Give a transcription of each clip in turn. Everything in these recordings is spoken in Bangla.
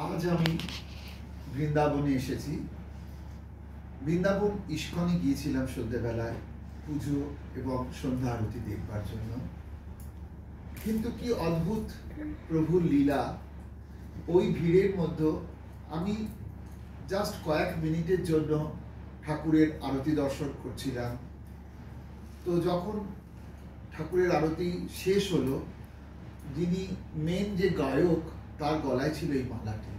আজ আমি বৃন্দাবনে এসেছি। বৃন্দাবন ইস্কনে গিয়েছিলাম সন্ধ্যেবেলায় পুজো এবং সন্ধ্যা আরতি দেখবার জন্য। কিন্তু কি অদ্ভুত প্রভুর লীলা! ওই ভিড়ের মধ্যে আমি জাস্ট কয়েক মিনিটের জন্য ঠাকুরের আরতি দর্শন করছিলাম। তো যখন ঠাকুরের আরতি শেষ হলো, যিনি মেন যে গায়ক তার গলায় ছিল এই মালাটি।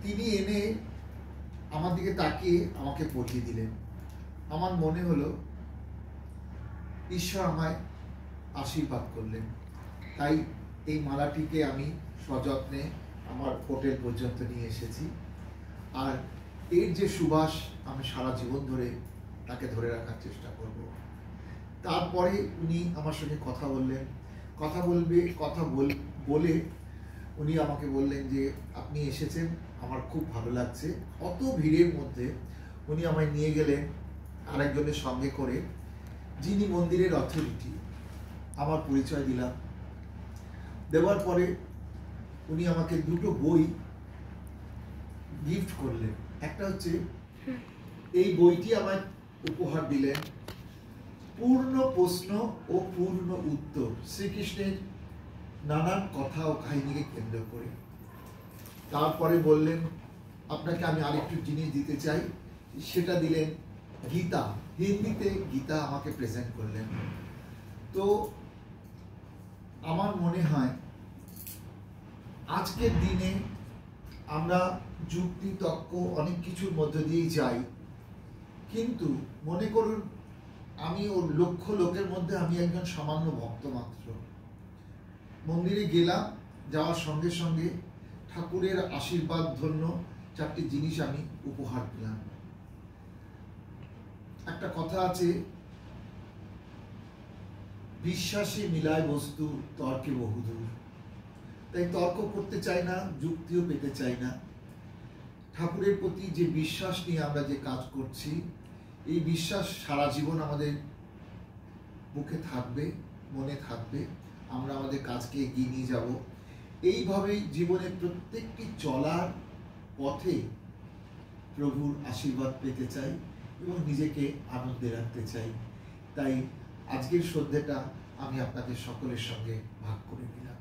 তিনি এনে আমার দিকে তাকিয়ে আমাকে পরিয়ে দিলেন। আমার মনে হলো ঈশ্বর আমায় আশীর্বাদ করলেন। তাই এই মালাটিকে আমি সযত্নে আমার হোটেল পর্যন্ত নিয়ে এসেছি। আর এর যে সুবাস আমি সারা জীবন ধরে তাকে ধরে রাখার চেষ্টা করব। তারপরে উনি আমার সঙ্গে কথা বললেন। বলে উনি আমাকে বললেন যে আপনি এসেছেন, আমার খুব ভালো লাগছে। অত ভিড়ের মধ্যে উনি আমায় নিয়ে গেলেন আরেকজনের সঙ্গে করে, যিনি মন্দিরের অথরিটি। আমার পরিচয় দিলাম। দেওয়ার পরে উনি আমাকে দুটো বই গিফট করলেন। একটা হচ্ছে এই বইটি আমায় উপহার দিলেন, পূর্ণ প্রশ্ন ও পূর্ণ উত্তর, শ্রীকৃষ্ণের নানান কথা ও কাহিনীকে কেন্দ্র করে। তারপরে বললেন আপনাকে আমি আরেকটু জিনিস দিতে চাই, সেটা দিলেন গীতা। হিন্দিতে গীতা আমাকে প্রেজেন্ট করলেন। তো আমার মনে হয় আজকের দিনে আমরা যুক্তি তর্ক অনেক কিছুর মধ্য দিয়েই যাই, কিন্তু মনে করুন আমি ওর লক্ষ লোকের মধ্যে আমি একজন সামান্য ভক্ত মাত্র। মন্দিরে গেলাম, যাওয়ার সঙ্গে সঙ্গে ঠাকুরের আশীর্বাদ ধন্য চারটি জিনিস আমি উপহার পেলাম। একটা কথা আছে, বিশ্বাসে মিলায় বস্তু, তর্কে বহুদূর। তাই তর্ক করতে চাই না, যুক্তিও পেতে চাই না। ঠাকুরের প্রতি যে বিশ্বাস নিয়ে আমরা যে কাজ করছি, এই বিশ্বাস সারা জীবন আমাদের মুখে থাকবে, মনে থাকবে। আমরা আমাদের কাজকে এগিয়ে নিয়ে যাব। এইভাবেই জীবনের প্রত্যেকটি চলার পথে প্রভুর আশীর্বাদ পেতে চাই এবং নিজেকে আনন্দে রাখতে চাই। তাই আজকের সন্ধ্যাটা আমি আপনাদের সকলের সঙ্গে ভাগ করে নিলাম।